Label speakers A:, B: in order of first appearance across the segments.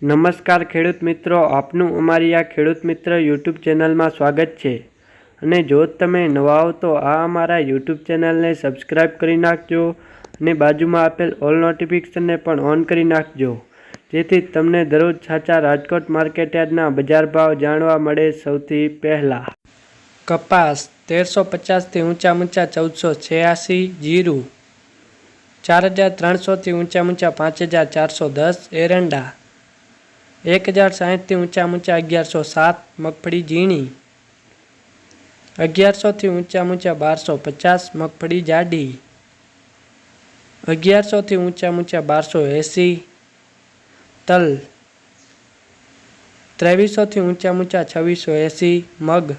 A: નમસ્કાર ખેડૂત મિત્રો, આપનું અમારી આ ખેડૂત મિત્ર યુટ્યુબ ચેનલમાં સ્વાગત છે. અને જો તમે નવા હો તો આ અમારા યુટ્યુબ ચેનલને સબસ્ક્રાઈબ કરી નાખજો અને બાજુમાં આપેલ ઓલ નોટિફિકેશનને પણ ઓન કરી નાખજો, જેથી તમને દરરોજ સાચા રાજકોટ માર્કેટયાર્ડના બજાર ભાવ જાણવા મળે સૌથી પહેલાં. કપાસ 1350થી ઊંચા 1486, જીરું 4300થી ઊંચા 5410, એરંડા 1060થી ઊંચા 1107, મગફળી ઝીણી 1100થી ઊંચા 1250, મગફળી જાડી 1100થી ઊંચા 1280, તલ 2300થી ઊંચા 2680, મગ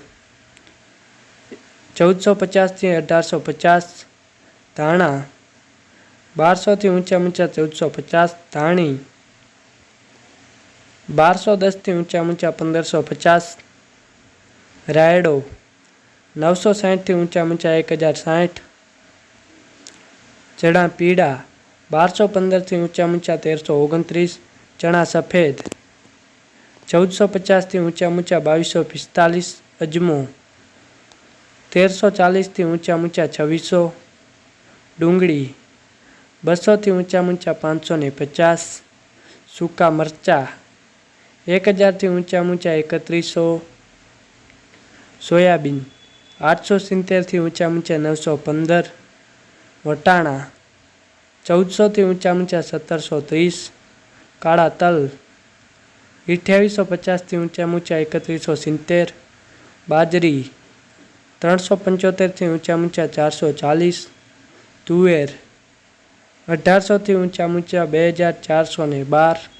A: 1450થી 1850, ધાણા 1200થી ઊંચા 1450, ધાણી 1210થી ઊંચા 1550, રાયડો 960થી ઊંચા 1060, ચણા પીળા 1215થી ઊંચા 1329, ચણા સફેદ 1450થી ઊંચા 2245, અજમો 1340થી ઊંચા 2600, ડુંગળી 200થી ઊંચા 550, સૂકા મરચાં 1000થી ઊંચા 3100, સોયાબીન 870થી ઊંચા 915, વટાણા 1400થી ઊંચા 1730, કાળા તલ 2850થી ઊંચા 3170, બાજરી 375થી ઊંચા 440, તુવેર 1800થી ઊંચા 2412,